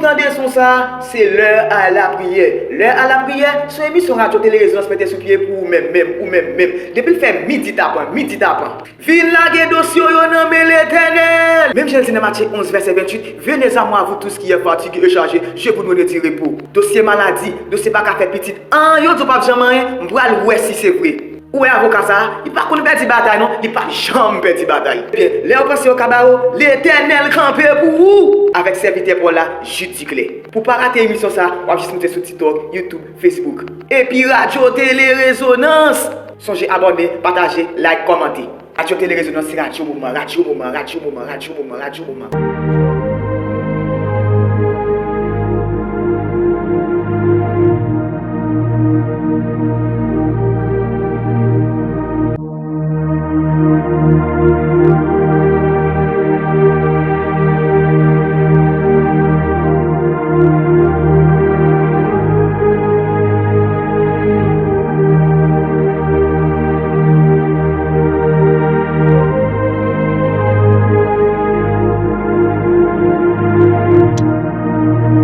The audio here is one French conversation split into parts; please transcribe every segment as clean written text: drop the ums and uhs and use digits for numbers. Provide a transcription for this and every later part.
entendez son ça, c'est l'heure à la prière. L'heure à la prière, c'est une émission radio télé résonance mettez sur pied pour même. Depuis le fait midi tapant. Vin la dossier yo nommé l'Éternel. Même Genèse Matthieu 11 verset 28, venez à moi vous tous qui êtes fatigués et chargés, je vous donner du repos. Dossier maladie, dossier pas faire petite. Yo to pas jamais, m'bral ouais si c'est vrai. Où est avocat ça? Il pas qu'on perdre bataille non, il pas jamais perdre bataille. Bien, les pensez au cabarou, l'Éternel campé pour vous avec serviteur pour la Judy Clé. Pour pas rater l'émission ça, on va juste monter sur TikTok, YouTube, Facebook. Et puis radio télé résonance. Songez abonner, partager, like, commenter. Radio télé résonance, c'est radio moment.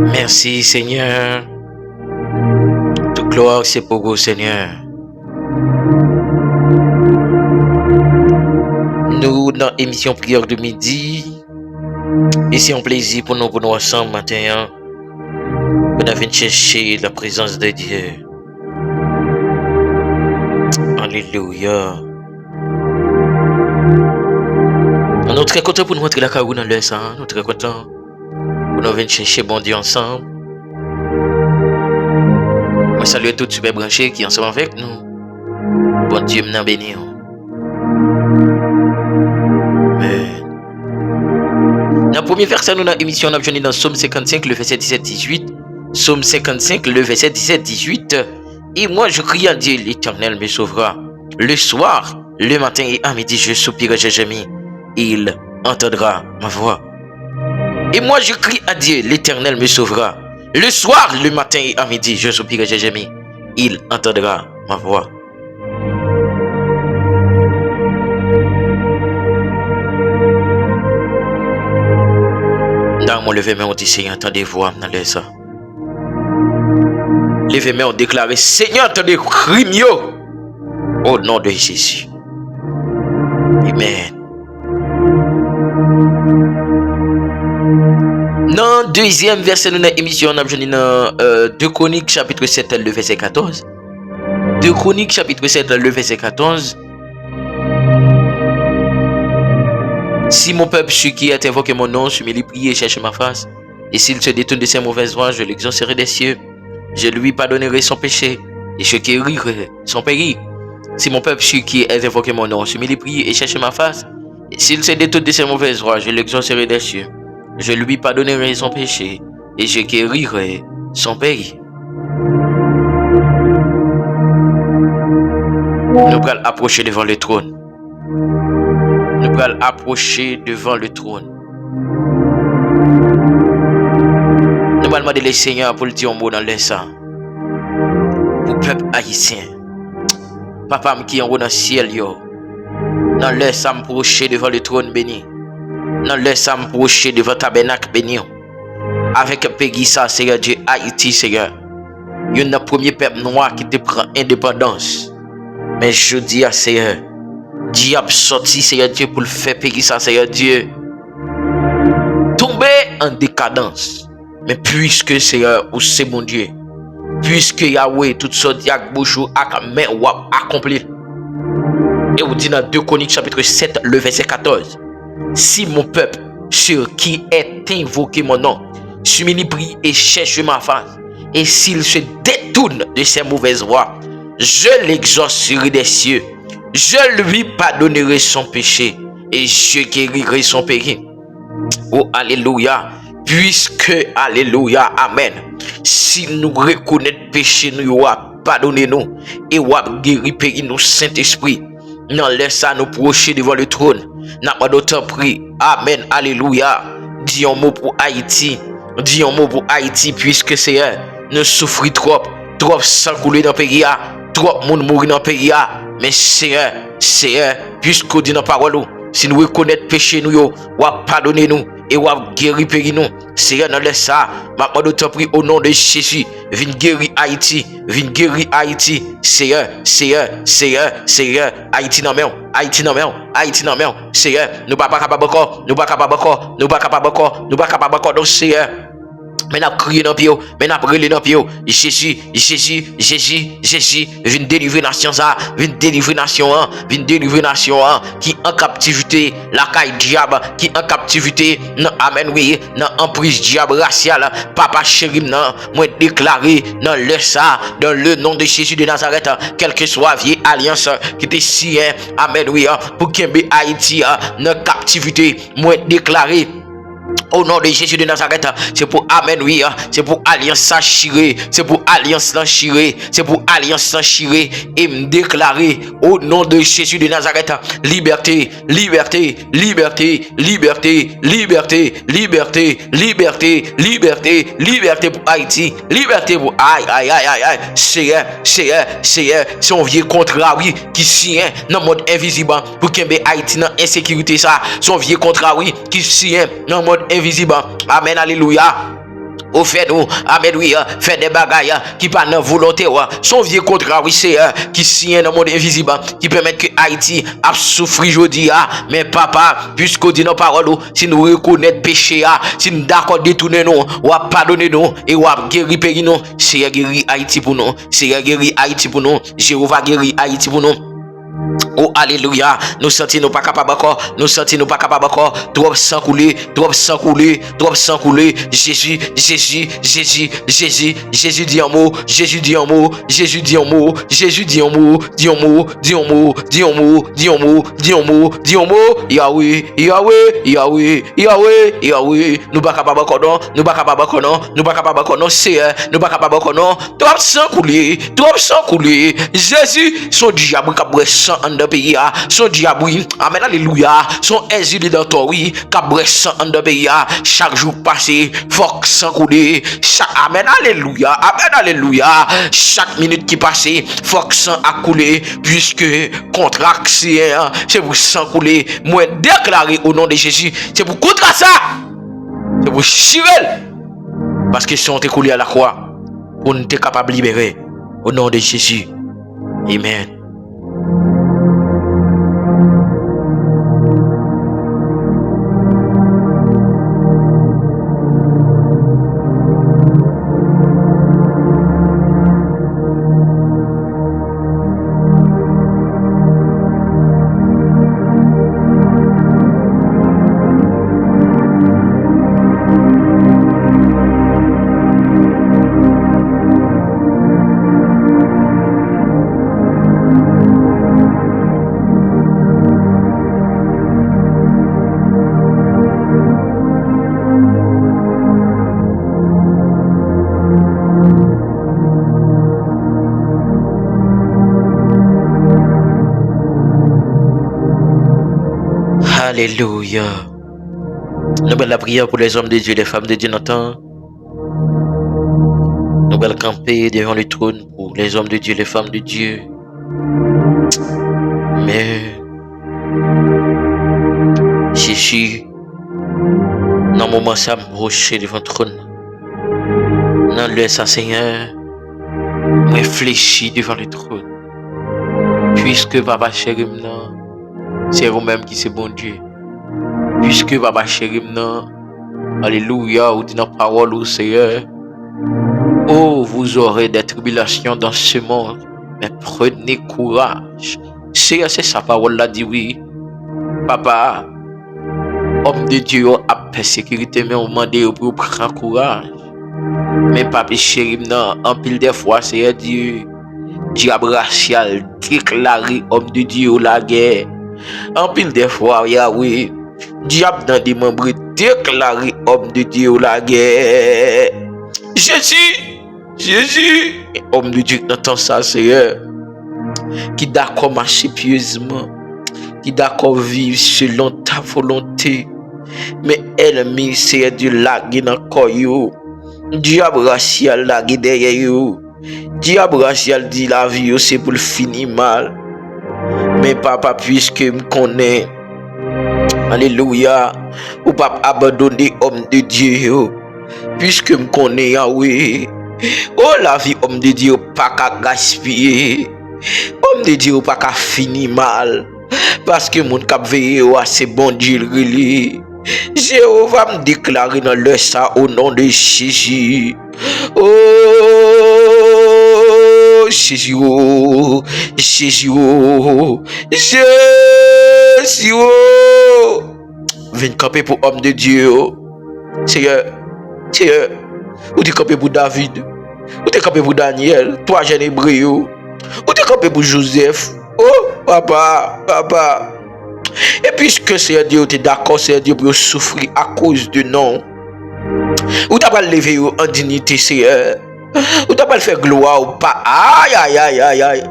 Merci Seigneur. Toute gloire c'est pour vous Seigneur. Nous dans l'émission prière de midi. Et c'est un plaisir pour nous ensemble matin. Nous avons cherché la présence de Dieu. Alléluia. Nous sommes très contents pour nous montrer la carou dans le sang. Nous sommes très contents. Nous venons chercher bon Dieu ensemble. Je salue tous les branchés qui sont ensemble avec nous. Bon Dieu nous bénit. Amen. Dans le premier verset, nous avons l'émission dans Psaume 55, le verset 17-18. Psaume 55, le verset 17-18. Et moi, je crie à Dieu, l'Éternel me sauvera. Le soir, le matin et à midi, je soupirai, je gémis. Il entendra ma voix. Et moi je crie à Dieu, l'Éternel me sauvera. Le soir, le matin et à midi, je soupirai, je gémis. Il entendra ma voix. Dans mon levé main, on dit Seigneur, entendez-vous, dans ça. Levé main, on déclare Seigneur, entendez cri au nom de Jésus. Amen. Dans le deuxième verset de notre émission, on a besoin de 2 Chroniques chapitre 7, le verset 14. 2 Chroniques chapitre 7, le verset 14. Si mon peuple, celui qui a invoqué mon nom, je me prie et cherche ma face, et s'il se détourne de ses mauvaises voies, je l'exaucerai des cieux. Je lui pardonnerai son péché, et je guérirai son pays. Si mon peuple, celui qui a invoqué mon nom, je me prie et cherche ma face, et s'il se détourne de ses mauvaises voies, je l'exaucerai des cieux. Je lui pardonnerai son péché et je guérirai son pays. Nous allons approcher devant le trône. Nous allons approcher devant le trône. Nous allons demander le Seigneur pour le dire un mot dans le sang. Pour le peuple haïtien. Papa qui est en haut dans le ciel, yo. Dans le sang, approcher devant le trône béni. Dans le sang proche devant tabernacle béni. Avec un pays ça, Seigneur Dieu, Haïti, Seigneur. Il y a un premier peuple noir qui te prend indépendance. Mais je dis à Seigneur, Dieu a sorti, Seigneur Dieu, pour le faire pays ça, Seigneur Dieu. Tomber en décadence. Mais puisque Seigneur, ou c'est mon Dieu. Puisque Yahweh, tout ça, Diak Bouchou, a main ou accompli. Et vous dit dans 2 Chroniques chapitre 7, le verset 14. Si mon peuple, sur qui est invoqué mon nom, je me prie et cherche ma face, et s'il se détourne de ses mauvaises voies, je l'exaucerai des cieux, je lui pardonnerai son péché, et je guérirai son pays. Oh, alléluia, puisque, alléluia, amen. Si nous reconnaissons péché, nous pardonnez-nous, et nous guéri pays, nous Saint-Esprit. Non, laisse ça nous procher devant le trône. N'a pas d'autre prix. Amen. Alléluia. Dis un mot pour Haïti. Dis un mot pour Haïti, puisque Seigneur, nous souffrons trop. Trop sang couler dans le pays. Trop monde mourir dans le pays. Mais Seigneur, puisque dit dans la parole, si nous reconnaissons péché, nous pardonnez-nous. et wap guéri péri nous. Seigneur, dans laisse ça, m'a demandé te prie au nom de Jésus, viens guérir Haïti, viens guérir Haïti. Seigneur, Haïti non mais, Haïti non mais, Haïti non mais. Seigneur, nous pas capable encore, nous pas capable encore, nous pas capable encore, nous pas capable encore. Donc Seigneur, mais n'a crié dans pied, mais n'a brûlé dans pied. Jésus, viens délivrer nation ça, viens délivrer nation, viens délivrer nation qui en captivité, la caille diable, qui en captivité, non amen oui, non emprise diable raciale, papa chéri non, moi déclaré dans le ça, dans le nom de Jésus de Nazareth, quelle que soit vieille alliance qui était si, amen oui, pour Kembe Haïti, dans captivité, moi déclaré au nom de Jésus de Nazareth, c'est pour Amen, oui, c'est pour Alliance s'achirée, c'est pour Alliance s'achirée, c'est pour Alliance s'achirée, et me déclarer au nom de Jésus de Nazareth, liberté, liberté, liberté, liberté, liberté, liberté, liberté, liberté, liberté pour Haïti, liberté pour aïe, c'est un vieux contrat, oui, qui signe dans le mode invisible pour Kembe Haïti dans insécurité, ça, son vieux contrat, oui, qui signe dans le mode invisible. Amen, alléluia. Au fait nous, amen oui, fait des bagailles qui pas dans volonté, son vieux contrat, oui, c'est qui signe dans le monde invisible, qui permet que Haïti a souffri aujourd'hui, mais papa, puisqu'on dit nos paroles, si nous reconnaissons péché, si nous d'accord détourner nous, ou pardonner nous, et ou guérir péri nous, c'est guérir Haïti pour nous, c'est guérir Haïti pour nous, Jéhovah guérir Haïti pour nous. Oh alléluia, nous sentons nous pas capable encore, nous sentons nous pas capable encore, trop sang couler, trop sang couler, trop sang couler. Jésus dit un mot, Jésus dit un mot, Jésus dit un mot, Jésus dit un mot, dit un mot, dit un mot, dit un mot, dit un mot, dit un mot, dit un mot. Yahweh, Yahweh, Yahweh, Yahweh, Yahweh. Nous pas capable encore non, nous pas capable encore non, nous pas capable encore non, c'est nous pas capable encore non. Trop sang couler, trop sang couler. Jésus, son diable qui a sang en de pays, son diable, amen, alléluia, son exilé dans toi, oui, qui a sang en de pays, chaque jour passé, faut que sang couler, amen, alléluia, amen, alléluia, chaque minute qui passe, faut que sang a coulé, puisque contrat c'est pour sang couler, moi déclarer au nom de Jésus, c'est pour contre ça, c'est pour chirer, parce que si on t'est coulé à la croix, on t'est capable de libérer, au nom de Jésus, amen. Alléluia. Nous allons la prière pour les hommes de Dieu, les femmes de Dieu, Nathan. Nous allons camper devant le trône pour les hommes de Dieu, les femmes de Dieu. Mais Jésus, dans le moment ça me rocher devant le trône. Dans le Seigneur, je réfléchis devant le trône. Puisque Papa chéri, c'est vous-même qui c'est bon Dieu. Puisque Papa chéri, alléluia, ou dit dans la parole au Seigneur, oh, vous aurez des tribulations dans ce monde, mais prenez courage. C'est sa parole là dit oui. Papa, homme de Dieu a persécuté, mais on m'a dit pour prendre courage. Mais Papa chéri, en pile des fois, c'est Dieu. Diable racial déclaré homme de Dieu la guerre. En pile des fois, Yahweh, diable dans des membres déclaré homme de Dieu la guerre. Jésus, homme de Dieu dans ton ça, Seigneur, qui d'accord marcher pieusement, qui d'accord vivre selon ta volonté, mais ennemi, c'est Dieu la guerre dans le corps. Diable racial la guerre derrière vous. Diable racial dit la vie, c'est pour le finir mal. Mais papa, puisque me connaît, Alléluia. Ou pas abandonner homme de Dieu. Puisque me connais Yahweh. Oh la vie homme de Dieu pas qu'à gaspiller. Homme de Dieu pas qu'à finir mal. Parce que mon cap veille c'est bon Dieu relé. Jéhovah me déclarer dans le ça au nom de Jésus. Oh Jésus, oh Jésus, oh Jésus, oh. Viens camper pour homme de Dieu. Seigneur, Seigneur, ou t'es campé pour David, ou t'es campé pour Daniel, toi jeune hébreu, ou t'es campé pour Joseph. Oh, papa, papa. Et puisque Seigneur Dieu, t'es d'accord, Seigneur Dieu, pour souffrir à cause de non, ou t'as pas levé en dignité, Seigneur, ou t'as pas fait gloire ou pas, aïe, aïe, aïe, aïe, aïe.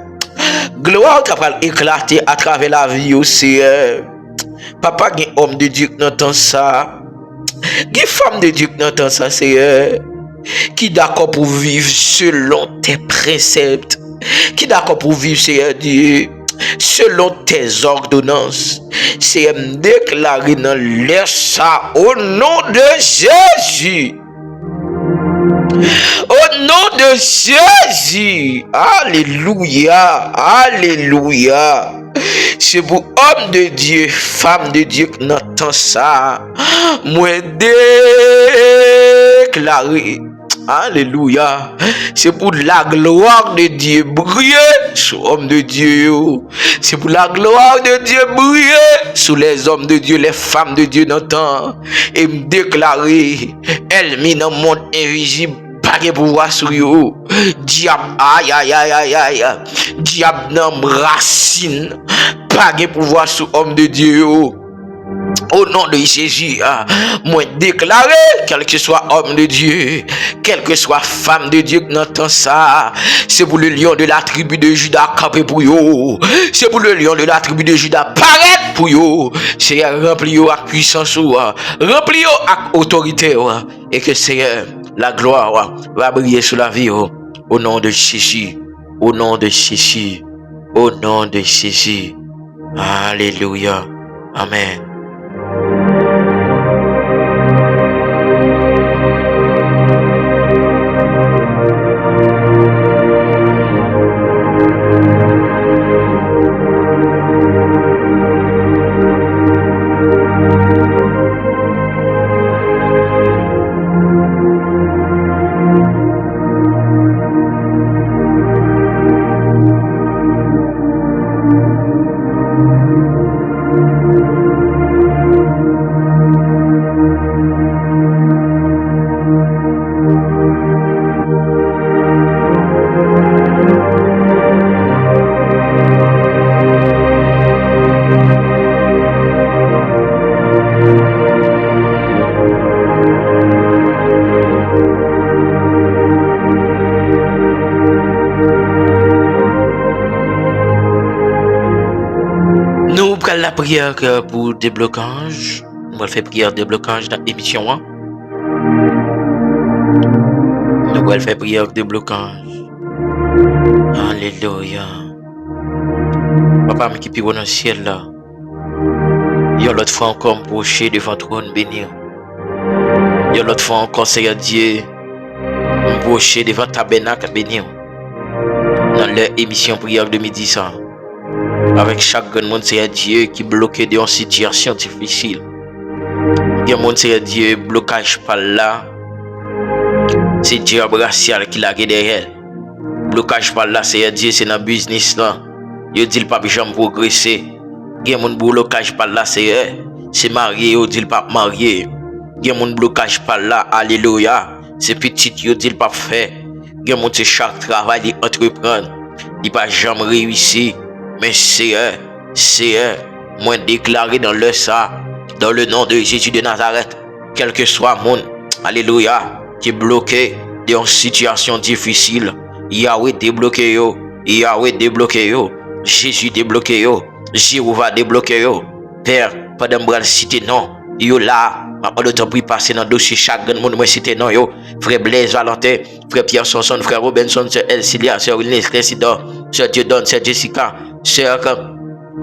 Gloire, t'as pas éclaté à travers la vie, Seigneur. Papa, il y a un homme de Dieu qui entend ça. Il y a une femme de Dieu qui entend ça, Seigneur. Qui est d'accord pour vivre selon tes préceptes. Qui est d'accord pour vivre, Seigneur Dieu, selon tes ordonnances. C'est déclaré dans l'air ça au nom de Jésus. Au nom de Jésus. Alléluia. Alléluia. C'est pour homme de Dieu, femme de Dieu qui n'entend ça. Moi déclaré. Alléluia. C'est pour la gloire de Dieu briller sur homme de Dieu. C'est pour la gloire de Dieu briller sur les hommes de Dieu, les femmes de Dieu n'entend. Et me déclarer, elle mis dans le monde invisible. Pas de pouvoir sur eux. Diable, aïe, aïe, aïe, aïe, aïe. Diable dans racine. Pas de pouvoir sur homme de Dieu. Au nom de Jésus, moi déclarer, quel que soit homme de Dieu, quelle que soit femme de Dieu qui n'entend ça, c'est pour le lion de la tribu de Juda camper pour yo. C'est pour le lion de la tribu de Juda paraître pour yo. C'est rempli yo avec puissance, rempli yo avec autorité, et que Seigneur, la gloire va briller sur la vie, au nom de Jésus, au nom de Jésus, au nom de Jésus. Alléluia. Amen. La prière pour déblocage. On va faire prière déblocage dans l'émission. Nous allons faire prière déblocage. Alléluia. Papa, qui pire dans le ciel là. Il y a l'autre fois encore proché devant le trône béni. Il y a l'autre fois encore, Seigneur Dieu, proché devant le tabernacle béni. Dans l'émission prière de midi ça. Avec chaque monde, c'est Dieu qui bloqué dans une situation difficile. Il y a un monde, c'est Dieu, blocage par là. C'est Dieu racial qui l'a derrière. Blocage par là, c'est Dieu, c'est dans le business là. Il dit le pas jamais progresser. Il y a un blocage par là, c'est marié, il dit le pas marié. Il y a un blocage par là, alléluia. C'est petit, il dit le pas fait. Il y a un c'est chaque travail, il entreprendre. Il pas jamais réussi. Mais c'est moi déclaré dans le ça, dans le nom de Jésus de Nazareth, quel que soit mon, alléluia, qui est bloqué dans une situation difficile, Yahweh débloqué yo, Yahweh débloqué yo, Jésus débloqué yo, Jéhovah débloqué yo, Père, pas d'embral cité non, yo là, ma pas de temps pour passer dans le dossier chaque monde, moi cité non yo, frère Blaise Valentin, frère Pierre Sonson, frère Robinson, sœur Elcilia, sœur Inès Cressidor, sœur Dieudonne, sœur Jessica, sœur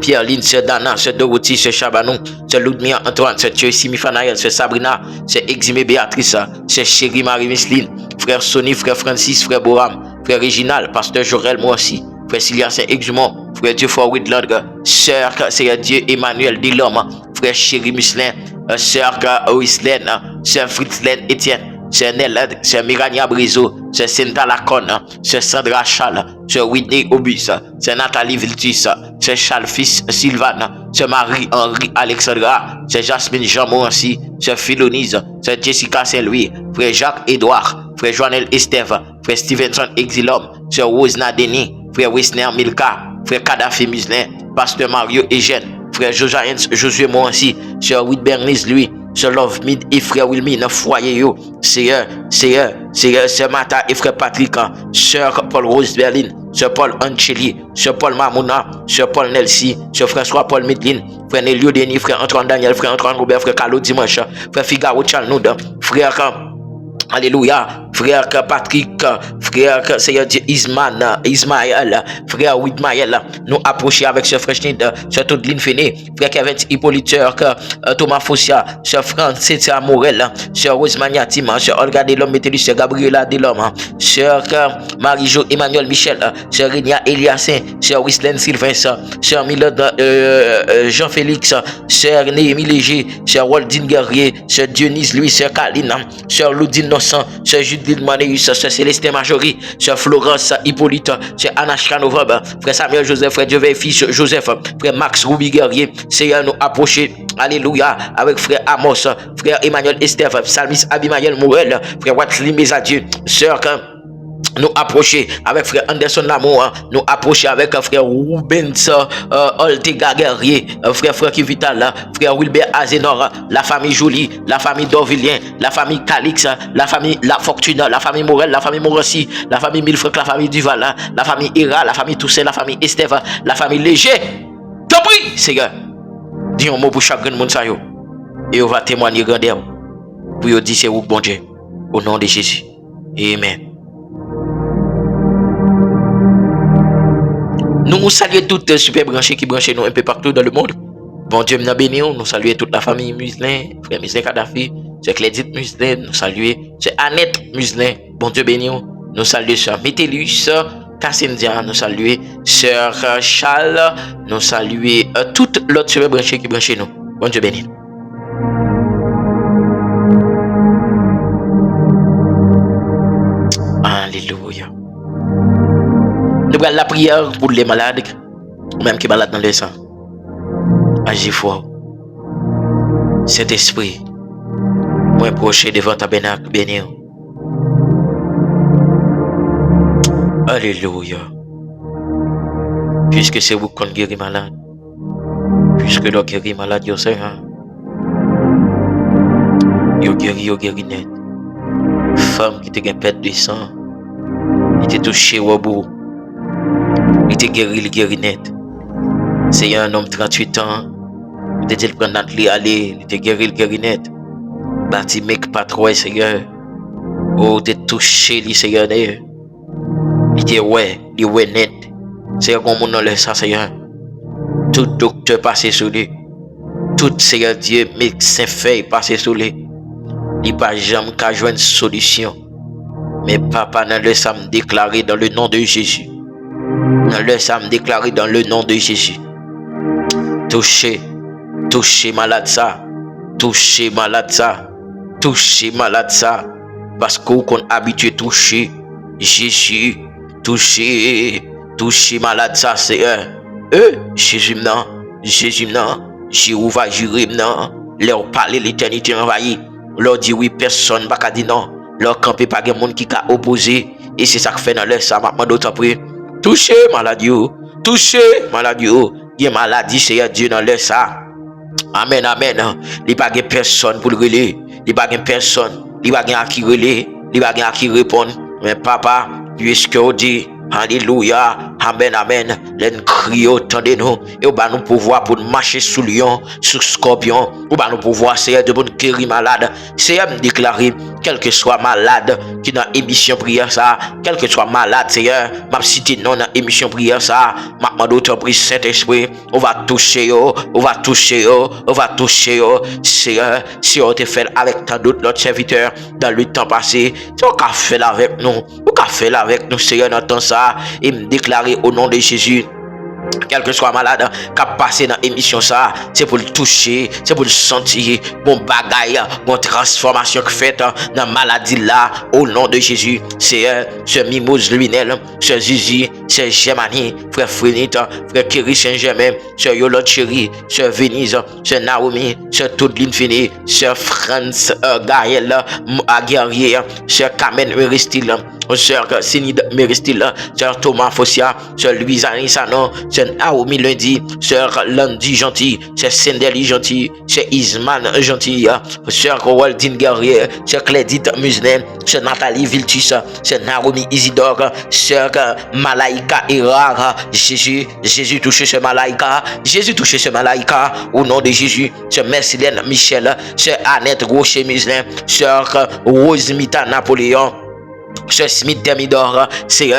Pierre-Lynn, c'est Dana, c'est Dorothy, c'est Chabanou, c'est Ludmilla Antoine, c'est Joyce Mifanaël, c'est Sabrina, c'est Eximé Béatrice, c'est Chérie Marie-Micheline, frère Sonny, frère Francis, frère Boram, frère Réginal, pasteur Jorel, moi aussi, frère Sylvia, c'est Exumont, frère Dieu for Whitland, sœur, c'est Dieu Emmanuel Delhomme, frère Chérie Michelin, sœur Oislaine, sœur Fritzlaine Etienne, c'est Nelad, c'est Mirania Brizo, c'est Senta Lacone, c'est Sandra Chal, c'est Whitney Obus, c'est Nathalie Viltus, c'est Charles Fils Sylvane, c'est Marie-Henri Alexandra, c'est Jasmine Jean Morancy, c'est Philonise, c'est Jessica Saint-Louis, frère Jacques Edouard, frère Joannel Estève, frère Stevenson Exilom, c'est Rosna Denis, frère Wisner Milka, frère Kadhafi Muslin, pasteur Mario Eugène, frère Josué Morancy, sœur Whit Bernice lui, sœur Love Mid et frère Wilmy dans foyer yo, sœur Mata et frère Patrick, sœur Paul Rose Berlin, sœur Paul Ancheli, sœur Paul Mamouna, sœur Paul Nelsi, sœur François Paul Midlin, frère Nelio Denis, frère Antoine Daniel, frère Antoine Robert, frère Carlo Dimanche, frère Figaro Chalnoud, frère Alléluia, frère Patrick, frère Seigneur Dieu Ismaël, frère Widmaël, nous approcher avec ce frère Schneider, ce Todeline Féné, frère Kevin Hippolyte, Thomas Fossia, ce Franck Morel, ce Rosemania Tim, ce Olga Delhomme Métellus, ce Gabriela Delhomme, ce Marie-Jo Emmanuel Michel, ce Rénia Eliassin, ce Wislaine Sylvain, ce Milad Jean-Félix, ce Néhémie Léger, ce Waldine Guerrier, ce Dionys Louis, ce Kaline, ce Loudine Innocent, ce Judith Manéus, ce Célestin Majorie, ce Florence Hippolyte, ce Anashka Novembre, frère Samuel Joseph, frère Dieu fils Joseph, frère Max Roubi Guerrier, Seigneur nous approcher, alléluia, avec frère Amos, frère Emmanuel Estève, Psalmis Abimaël Morel, frère Watley Mesadieu, sœur nous approcher avec frère Anderson Lamour, nous approcher avec frère Rubens Oltega Guerrier, frère Francky Vital, frère Wilbert Azenor, la famille Jolie, la famille Dorvilien, la famille Calix, la famille La Fortune, la famille Morel, la famille Morassi, la famille Milfranc, la famille Duval, la famille Ira, la famille Toussaint, la famille Estève, la famille Léger. T'en prie, Seigneur. Dis un mot pour chaque grand monde ça yo. Et on va témoigner grandeur. Pour yo dire c'est où bon Dieu. Au nom de Jésus. Amen. Nous saluons toutes les super branchés qui branchent nous un peu partout dans le monde. Bon Dieu nous bénit, nous saluons toute la famille Muslin, frère Muslin Kadhafi, c'est Clédite Muslin, nous saluons, c'est Annette Muslin, bon Dieu bénit, nous saluons sœur Métellus, Cassindia, nous saluons sœur Charles, nous saluons toutes l'autre super branchés qui branchent nous. Bon Dieu bénit. Alléluia. Nous prenons la prière pour les malades, même qui sont malades dans le sang. Agis fort. Saint-Esprit, moi proche devant ta tabernacle béni. Alléluia. Puisque c'est vous qui guérit malade. Puisque l'on guérit malade, yo Seigneur. Yo guéri net. Femme qui te pète de sang. Il te touché au bout. Il te guéri net. C'est un homme 38 ans. Il te dit de prendre notre lit aller. Il te guéri net. Bâti mec pas trop, Seigneur. Oh, te touché, li Seigneur. Il te ouais net. C'est comme on le ça, Seigneur. Tout docteur passé sur lui. Tout Seigneur Dieu, médecin fait passer sur lui. Il pas jamais qu'à joindre une solution. Mais papa, dans le sam déclaré dans le nom de Jésus. Dans le sam déclaré dans le nom de Jésus. Touchez malade ça. Touchez malade ça. Touchez malade ça. Parce qu'on habitué toucher Jésus. Touchez malade ça, Seigneur. Jésus non. Jésus va jurer non. Leur parler l'éternité envahie. Leur dit oui, personne va dire non. Leur camper pas de monde qui a opposé. Et c'est ça que fait dans leur ça. Maintenant d'autres après. Touchez maladie. Il y a maladie, Seigneur Dieu dans leur ça. Amen. Il n'y a pas de personne pour le relais. Il n'y a pas de personne. Il n'y a pas de qui relais. Il n'y a pas de qui répond. Mais papa, puisque on dit Alléluia, Amen, amen. L'en crie autant de nous. Et ou ba nous pouvoir pour marcher sous lion, sous scorpion. Ou ba nous pouvoir, Seigneur, de bon guérir malade. Seigneur, me déclarer, quel que soit malade, qui dans émission prière ça, quel que soit malade, Seigneur, m'a cité non dans émission prière ça, m'a demandé autant pris Saint-Esprit, on va toucher yo, on va toucher yo, on va toucher yo. Seigneur, si on te fait avec tant d'autres notre serviteurs dans le temps passé, si on a fait avec nous, on a fait avec nous, Seigneur, dans temps ça, et me déclarer au nom de Jésus, quel que soit malade, qui a passé dans l'émission ça, c'est pour le toucher, c'est pour le sentir, bon bagaille, bon transformation que fait dans la maladie là, au nom de Jésus. C'est ce Mimose Lunel, ce Zizi, ce Germanie, frère Frénite, frère Kerry Saint-Germain, ce Yolande Chéri, ce Venise, ce Naomi, ce Toudeline Fini, ce Franz Gaël Aguerrier, ce Carmen Meristil, sœur Sinid Meristil, sœur Thomas Fossia, sœur Louise Anisano, sœur Naomi Lundi, sœur Lundi Gentil, sœur Sendeli Gentil, sœur Isman Gentil, sœur Waldine Guerrier, sœur Clédite Musnen, sœur Nathalie Viltus, sœur Naomi Isidore, sœur Malaïka Erard. Jésus touche ce Malaïka, Jésus touche ce Malaïka, au nom de Jésus, sœur Mercilène Michel, sœur Annette Rocher Muslin, sœur Rosemita Napoléon, ce Smith Demidor, c'est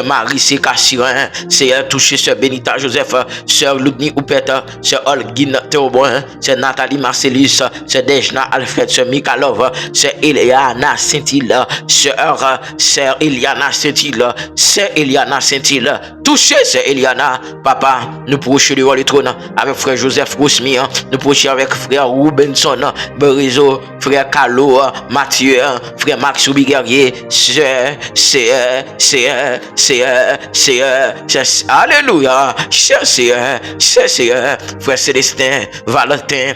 Marie Cassirin, c'est touché ce Benita Joseph, sœur Ludni Oupet, c'est Olgin Théobon, c'est Nathalie Marcellus, c'est Dejna Alfred, c'est Mikalov, c'est Eliana Saint-Île, sœur Eliana Saint-Île, c'est Eliana Saint-Île, touché c'est Eliana, papa, nous prochons devant le trône avec frère Joseph Rousmi, nous prochons avec frère Rubenson, Berizo, frère Carlo, Mathieu, frère Max Oubiguerrier, c'est alléluia, c'est frère Célestin, Valentin.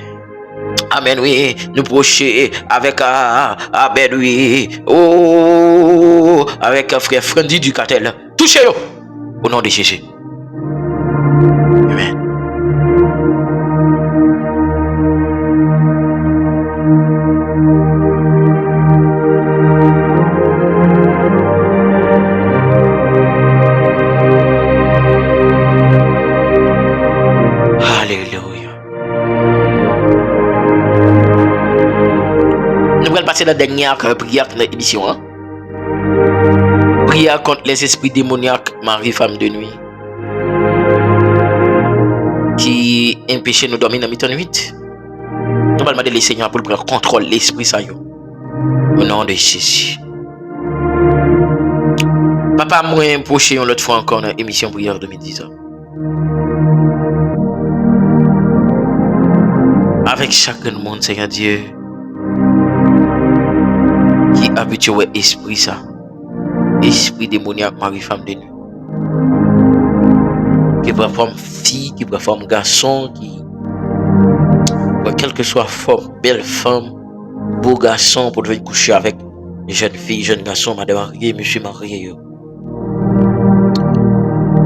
Amen, oui, nous prochons avec Amen, oui, oh, avec frère Frendi Ducatel. Touchez-le au nom de Jésus. Amen. C'est la dernière prière de l'émission. Hein? Prière contre les esprits démoniaques, Marie, femme de nuit, qui empêchent nous dormir dans le temps de nuit. Nous allons demander le Seigneur pour prendre contrôle de l'esprit. Au nom de Jésus. Papa, moi, prochain l'autre fois encore dans l'émission prière 2010. Avec chacun de monde, Seigneur Dieu, qui habitué à esprit ça, esprit démoniaque, Marie, femme de nuit, qui prend forme fille, qui prend forme garçon, qui quelle que soit forme, belle femme, beau garçon pour devenir coucher avec jeune fille, jeune garçon, madame mariée, monsieur marié.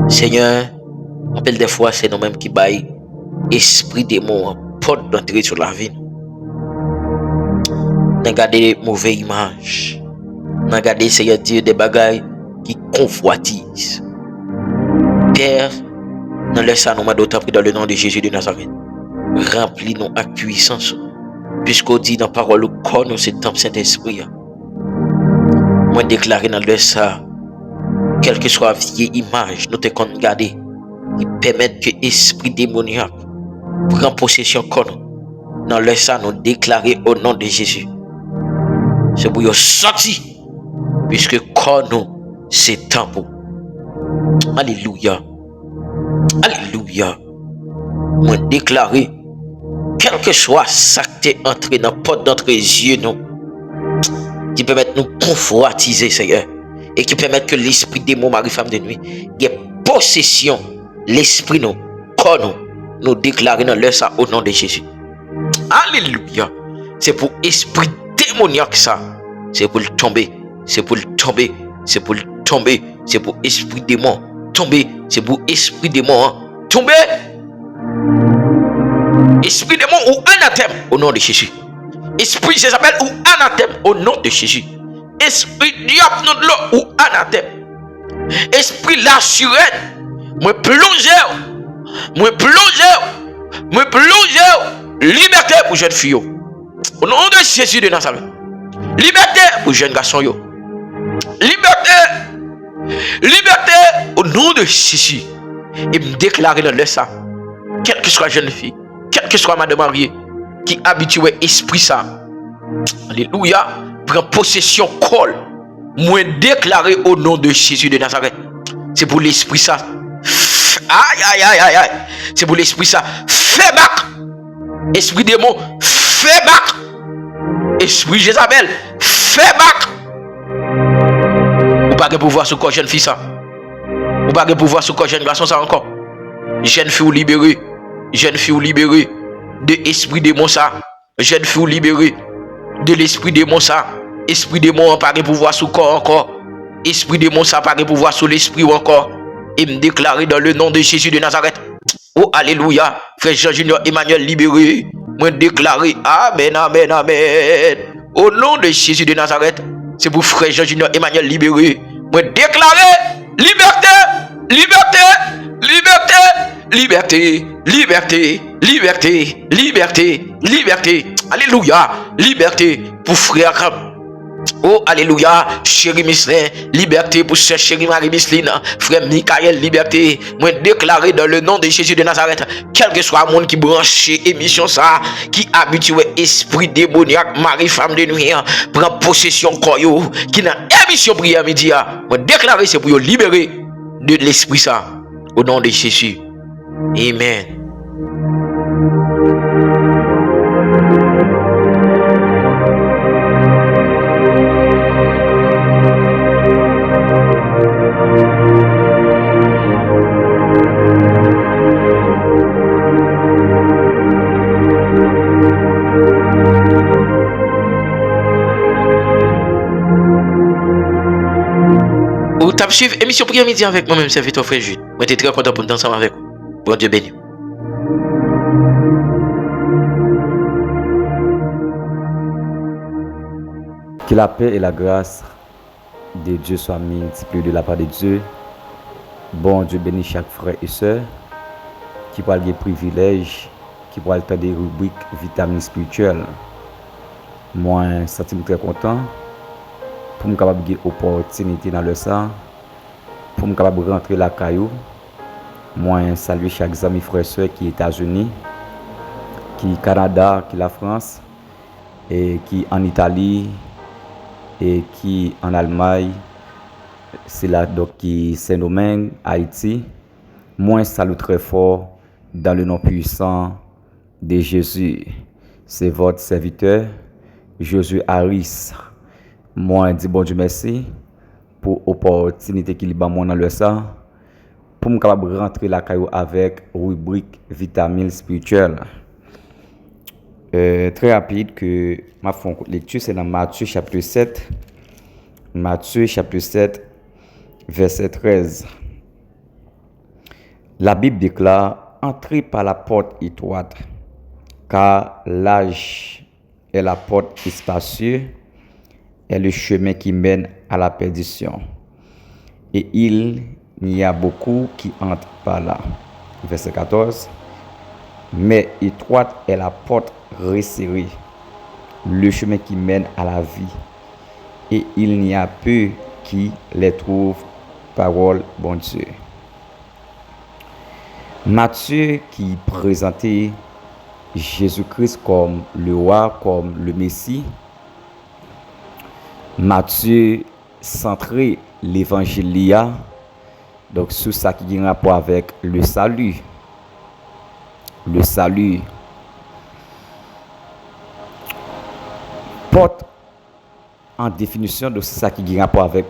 Seigneur, on appelle des fois c'est nous-mêmes qui baillent esprit démon, porte d'entrée sur la vie. N'a gardé mauvaise image. N'a gardé, Seigneur Dieu, des bagailles qui convoitisent. Père, nous laissons nous d'autant plus dans le nom de Jésus de Nazareth. Remplis-nous avec puissance. Puisqu'on dit dans la parole, le corps nous c'est temple Saint-Esprit. Moi déclarer dans le ça, quelle que soit la vieille image, nous te compte garder, qui permettent que l'esprit démoniaque prenne possession de nous. Dans le ça, nous déclarer au nom de Jésus. C'est pour vous sortir, puisque corps nous, c'est temple. Alléluia. Alléluia. Moi déclarer, quel que soit ça qui est entré dans la porte d'entrée yeux, nous, qui permettent de nous confortiser, Seigneur, et qui permettent que l'esprit démon, Marie, femme de nuit, ait possession, l'esprit, nous, corps nous déclarer dans leur ça au nom de Jésus. Alléluia. C'est pour esprit démoniaque ça. C'est pour le tomber. C'est pour le tomber. C'est pour le tomber. C'est pour esprit démon. Tomber. C'est pour esprit démon. Hein. Tomber. Esprit démon ou anathème au nom de Jésus. Esprit Jézabel ou anathème au nom de Jésus. Esprit diable ou anathème. Esprit la sirène. Moi plongé. Liberté pour jeune fille. Au nom de Jésus de Nazareth. Liberté pour jeune garçon. Liberté au nom de Jésus. Et me déclarer dans le sang. Quelle que soit jeune fille, quelle que soit madame mariée, qui habitue esprit ça. Alléluia. Prends possession col. Moi déclarer au nom de Jésus de Nazareth. C'est pour l'esprit ça. Aïe. C'est pour l'esprit ça. Fais back. Esprit démon, fais back. Esprit Jézabel, fais back. Ou pas de pouvoir sur quoi jeune fille ça. Ou pas de pouvoir sur quoi jeune garçon ça encore. Jeune fille ou libérée. Jeune fille ou libérée. De esprit démon ça. Jeune fille ou libérée. De l'esprit démon ça. Esprit démon pas de pouvoir sur corps encore. Esprit démon ça pas de pouvoir sur l'esprit ou encore. Et me déclarer dans le nom de Jésus de Nazareth. Oh alléluia. Frère Jean Junior Emmanuel libéré. Moi déclarer. Amen. Au nom de Jésus de Nazareth. C'est pour frère Jean Junior Emmanuel libéré. Moi déclarer. Liberté. Alléluia. Liberté pour frère. Oh, alléluia, chérie Mislin, liberté pour ce chérie Marie Mislin, frère Michael, liberté. Moi déclaré dans le nom de Jésus de Nazareth, quel que soit le monde qui branche émission ça, qui habitue esprit démoniaque, Marie, femme de nuit, prend possession koyo, qui n'a émission prière midi, moi déclaré c'est pour libérer de l'esprit ça, au nom de Jésus. Amen. Ou t'as suivi émission prière midi avec moi-même, serviteur frère Jules. Moi, j'étais très content pour nous ensemble avec vous. Bon Dieu béni. Que la paix et la grâce de Dieu soient multipliées de la part de Dieu. Bon Dieu bénit chaque frère et sœur qui parle des privilèges, qui parle des rubriques vitamines spirituelles. Moi, je suis très content pour me capable de opportunité dans le sang, pour me capable de rentrer la caillou. Moi, je salue chaque ami frère et sœur qui est aux États-Unis, qui est au Canada, qui est la France, et qui est en Italie, et qui est en Allemagne, c'est là donc qui Saint-Domingue, Haïti. Moi, je salue très fort dans le nom puissant de Jésus. C'est votre serviteur, Josué Harris. Moi, je dis bon Dieu merci pour l'opportunité qu'il m'a donné dans le sang, pour me capable rentrer la caillou avec rubrique vitamines spirituelles. Très rapide que ma lecture, c'est dans Matthieu chapitre 7. Matthieu chapitre 7, verset 13. La Bible déclare: entrez par la porte étroite, car large est la porte spacieuse et le chemin qui mène à la perdition. Et il y a beaucoup qui entrent par là. Verset 14. Mais étroite est la porte resserrée, le chemin qui mène à la vie, et il n'y a peu qui les trouvent. Parole bon Dieu. Matthieu qui présentait Jésus-Christ comme le roi, comme le Messie. Matthieu centré l'évangile donc sur ça qui a un rapport avec le salut. Le salut. Porte en définition de ça qui a un rapport avec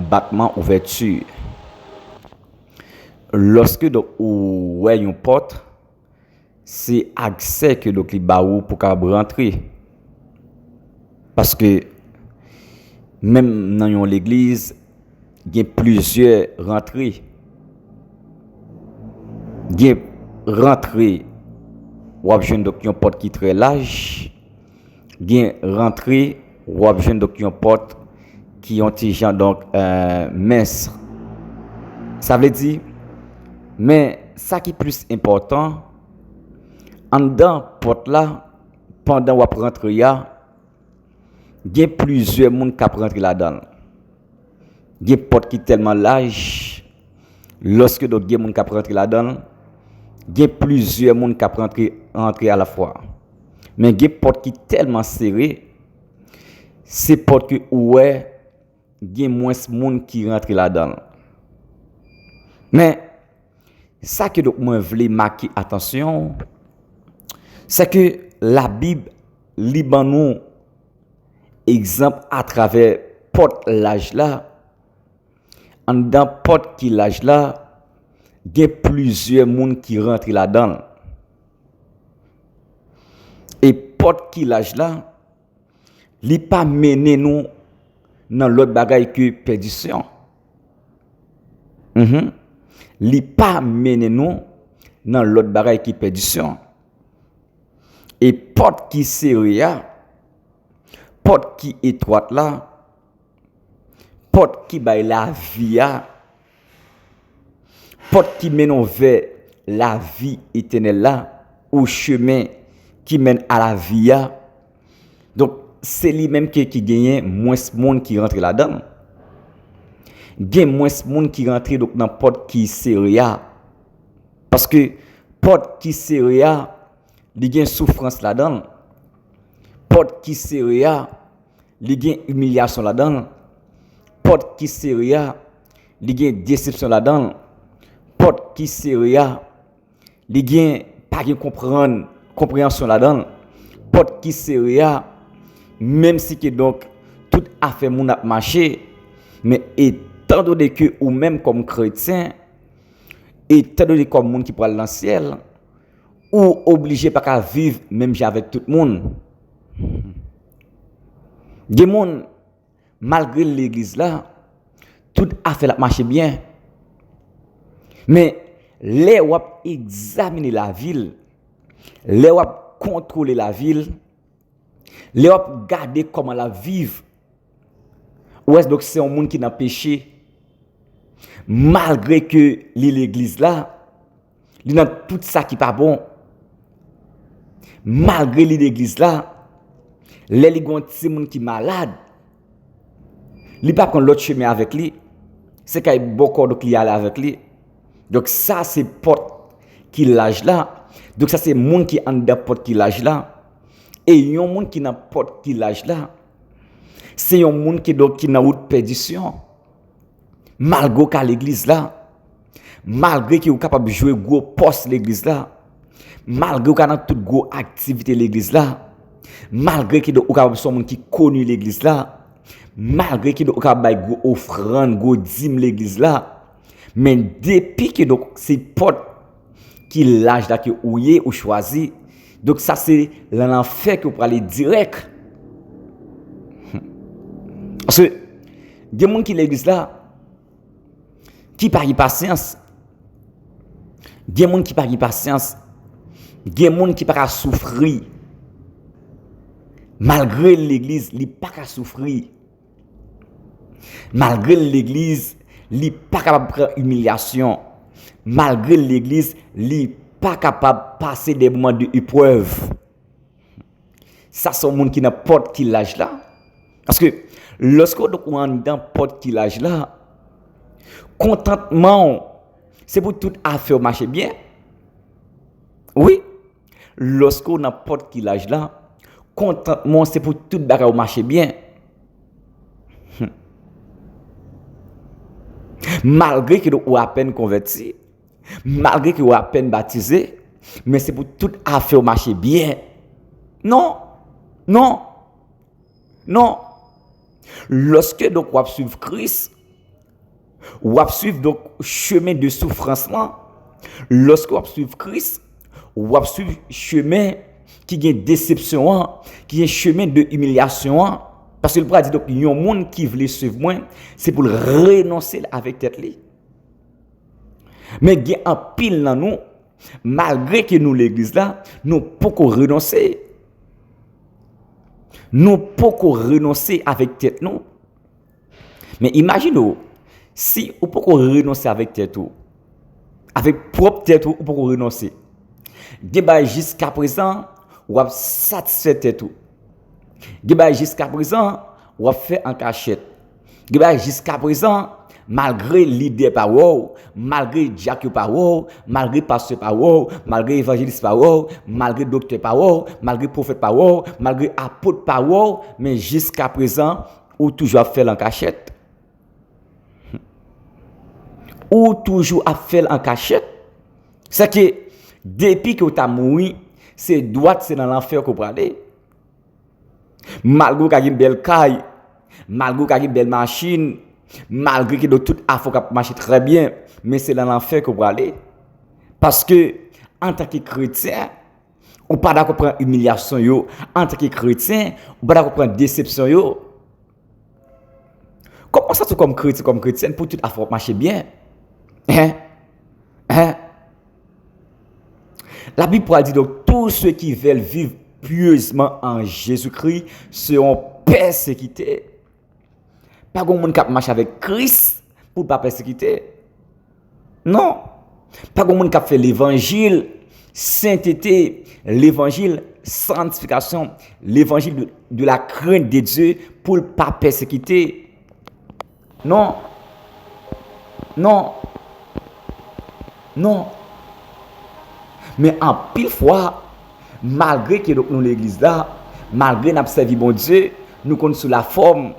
battement, ouverture. Lorsque vous voyez une porte, c'est accès que le baou pour rentrer. Parce que même dans l'église, il y a plusieurs rentrées. Il y a rentrée, ou une porte qui est très large. Il y a rentrée, ou une porte qui ont des gens donc mince. Ça veut dire, mais ça qui est plus important, en dedans porte là, pendant qu'on rentre il y a plusieurs monde qui rentrent là-dedans. Il y a porte qui est tellement large, lorsque d'autres monde qui rentrent là-dedans, il y a plusieurs monde qui rentrent à la fois. Mais il y a porte qui est tellement serrée, c'est porte que ouais, il y a moins de monde qui rentre là-dedans. Mais ça que donc moi voulais marquer attention, c'est que la Bible liban nous exemple à travers porte l'âge là, en dans porte qui l'âge là, il y a plusieurs monde qui rentrent là-dedans. Et porte qui l'âge là, li pas mener nous dans l'autre bagaille que perdition. Li pas mener nous dans l'autre bagaille qui perdition. Et porte qui serrée, porte qui étroite là, porte qui baille la vie, porte qui mène vers la vie éternelle là, au chemin qui mène à la vie. Donc c'est lui-même qui gagne moins de monde qui rentre là-dedans. Gagne moins de monde qui rentre donc dans porte qui serrée. Parce que porte qui serrée, il y a souffrance là-dedans. Porte qui serrée, il y a humiliation là-dedans. Porte qui serrée, il y a déception là-dedans. Porte qui serrée, il y a pas de compréhension là-dedans. Porte qui serrée, même si que donc tout a fait mon a marché, mais étant donné que ou même comme chrétien, étant donné comme monde qui parle dans le ciel, ou obligé pas qu'à vivre même avec tout le monde. Des monde malgré l'église là, tout a fait la marche bien. Mais les ou examiner la ville, les ou contrôler la ville, les ou garder comment la vivre. Ou est-ce donc c'est un monde qui n'a péché malgré que l'église là, il y a tout ça qui pas bon. Malgré l'église là, les gens qui malade, il pas prendre l'autre chemin avec lui, c'est qu'il y a beaucoup de qui aller avec lui. Donc ça c'est porte qui l'âge là. Donc ça c'est monde qui en dedans porte qui l'âge là. Et yon monde qui n'a porte qui l'âge là. C'est un monde qui donc qui n'a route perdition. Malgré qu'à l'église là, malgré qu'il est capable de jouer gros poste l'église là, malgré qu'il a toute gros activité l'église là, malgré qu'il est capable de monde qui connu l'église là, malgré qu'il est capable de gros offrande, gros dîme l'église là, mais depuis que donc c'est porte qui l'âge là que ouye ou choisi, donc ça c'est l'enfer que vous aller direct. Parce que des gens qui l'église là qui par patience, des gens qui par patience, des gens qui par souffrir. Malgré l'église, il pas qu'à souffrir. Malgré l'église, il pas capable de prendre humiliation. Malgré l'église, il pas capable de passer des moments de épreuve. Ça c'est un monde qui n'a pas qui l'âge là. Parce que lorsque on est dans porte qui l'âge là, contentement, c'est pour tout affaire marcher bien. Oui, lorsqu'on a porte qui l'âge là, contentement, c'est pour tout bagarre marcher bien. Malgré que vous à peine converti, malgré que vous à peine baptisé, mais c'est pour tout affaire marcher bien. Non, non, non. Lorsque donc vous suivre Christ, ou suivre donc chemin de souffrance là, lorsque vous suivre Christ, ou suivre chemin qui a déception, qui est chemin de humiliation, parce que le bras dit donc il y a un monde qui veut suivre moi, c'est pour renoncer avec tête li. Mais il y a un pile dans nous, malgré que nous l'église là, nous pouvons renoncer. Nous pouvons renoncer avec tête nous. Mais imaginez Si ou pas renoncer avec tête ou, avec propre tête ou pas renoncer. Débat jusqu'à présent, ou a satisfait tête ou. Débat jusqu'à présent, ou a fait en cachette. Débat jusqu'à présent, malgré l'idée par wow, malgré Jack par wow, malgré pasteur par wow, malgré évangéliste par wow, malgré docteur par wow, malgré prophète par wow, malgré apôtre par wow, mais jusqu'à présent, ou toujours fait en cachette. Ou toujours à faire en cachette. C'est que depuis que tu as mouru, c'est droite, c'est dans l'enfer que vous aller. Malgré qu'il y a une belle caille, malgré qu'il y a une belle machine, malgré que tout affaire qui marche très bien, mais c'est dans l'enfer que vous aller. Parce que en tant que chrétien, on pas d'accord prendre humiliation yo. En tant que chrétien, on pas d'accord prendre déception yo. Comment ça comme chrétien pour tout affaire marcher bien? La Bible dit donc tous ceux qui veulent vivre pieusement en Jésus-Christ seront persécutés. Pas de monde qui marche avec Christ pour ne pas persécuter. Non. Pas de monde qui fait l'évangile, sainteté, l'évangile, sanctification, l'évangile de la crainte de Dieu pour ne pas persécuter. Non. Non. Non. Mais en pile fois, malgré que nous l'église là, malgré nous servi bon Dieu, nous connaissons sous la forme,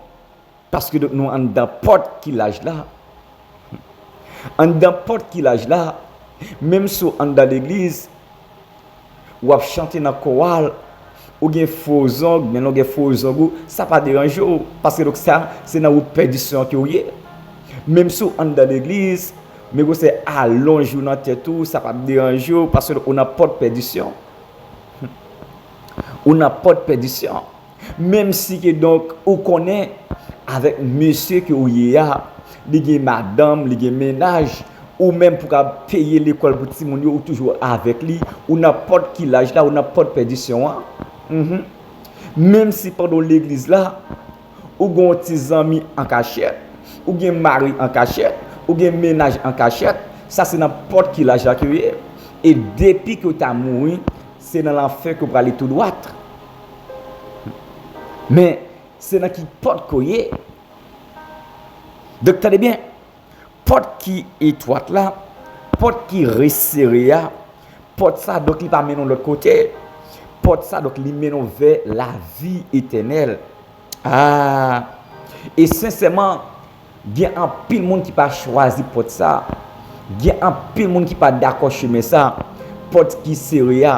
parce que nous en n'importe qui l'âge là, en n'importe qui l'âge là, même si on dans l'église, ou à chanter dans le chorale, ou bien faux ongles, mais non faux ongles, ça pas dérange, parce que donc ça, c'est dans la perdition que vous avez. Même si on dans l'église, mais vous c'est allongé dans tête tout, ça pas déranger parce qu'on n'a pas de perdition. On n'a pas de perdition. Même si que donc on connaît avec monsieur que vous y a, les madame, les ménage ou même pour payer l'école pour petit monde ou toujours avec lui, ou n'importe qui l'âge là, ou n'importe de perdition. Même si pendant l'église là, ou gon petits amis en cachette, ou gen mari en cachette, ou gen ménage en cachette, ça c'est n'importe qui l'âge accueilli. Et depuis que tu as mouru, c'est dans l'enfer que vous allez tout droit. Mais c'est dans qui porte coyer. Donc tenez bien, porte qui étroite là, porte qui resserrée là, porte ça donc il va mener de l'autre côté, porte ça donc il mène vers la vie éternelle. Ah, et sincèrement, il y a un pile monde qui pas choisi porte ça. Il y a un pile monde qui pas d'accord chemin ça, porte qui serrée.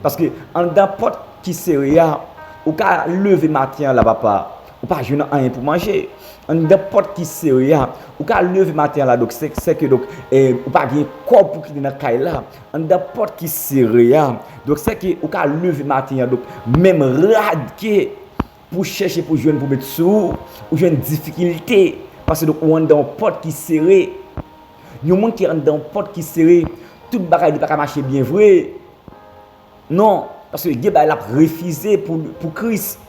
Parce que en dans porte qui serrée, ou ka lever matin là papa, ou pas joindre rien pour manger. En dans porte qui serrée, ou ka lever matin là donc c'est que donc ou pas bien corps pour qui dans caille là. En dans porte qui serrée, donc c'est que ou ka lever matin donc même radquer pour chercher pour joindre pour mettre sous ou joindre difficulté parce que donc on dans porte qui serrée. Nous monde qui rentre dans porte qui serrée, tout bagaille ne pas marcher bien vrai. Non, parce que Dieu a refusé pour Christ.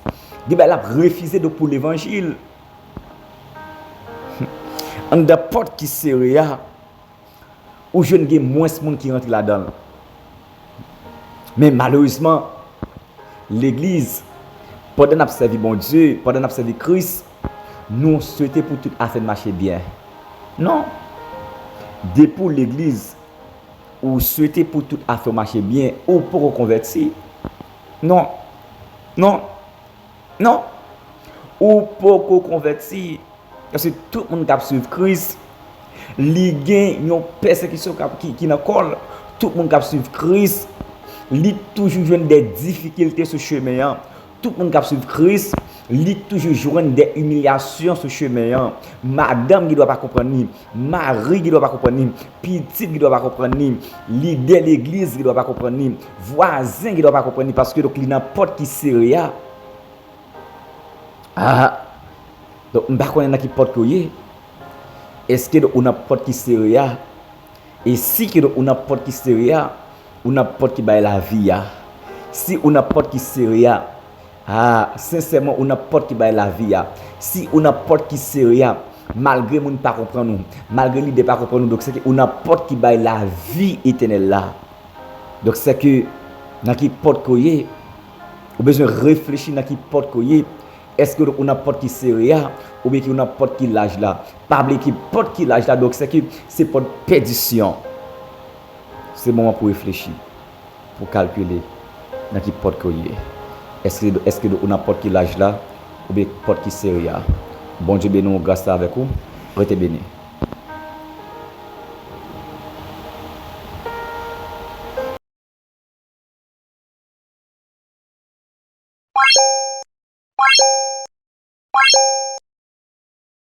Dieu a refusé pour l'évangile. En dans porte qui serrée où je ne moins de monde qui rentre là-dedans. Mais malheureusement, l'église pendant qu'on a servi bon Dieu, pendant qu'on a servi Christ, nous souhaitons pour tout affaire marcher bien. Non. Depuis l'église, ou souhaitez pour tout affaire marcher bien, ou pour convertir. Non. Non. Non. Ou pour convertir. Parce que tout le monde qui a suivi Christ, il y a une persécution qui n'a colle. Tout le monde qui a suivi Christ, il toujours des difficultés sur le chemin. Tout le monde qui a suivi Christ, il toujours joindre des humiliations sur le chemin. Madame qui ne doit pas comprendre, mari qui ne doit pas comprendre, petit qui ne doit pas comprendre, leader de l'église qui ne doit pas comprendre, voisin qui ne doit pas comprendre, parce que donc n'importe qui sérieux. Ah, donc on ne sait pas qui porte coyer. Est-ce que on a porte qui sérieux? Et si que on a porte qui sérieux, on a porte qui baille la vie. Si on a porte qui sérieux, ah, sincèrement, on n'a pas qui baille la vie. Si on n'a pas qui sérieux, malgré moun pas comprendre nous, malgré l'idée pas comprendre nous, donc c'est que on a porte qui baille la vie éternelle là. Donc c'est que dans qui porte koye, ou besoin réfléchir dans qui porte koye. Est-ce que on a porte qui sérieux ou bien qu'on a porte qui l'âge là? Pas oublier qui porte qui l'âge là, donc c'est que c'est porte perdition. C'est le moment pour réfléchir, pour calculer dans qui porte koye. Est-ce que on a porte qui l'âge là ou bien porte qui sérieux? Bon Dieu béni, grâce à avec vous, restez béni.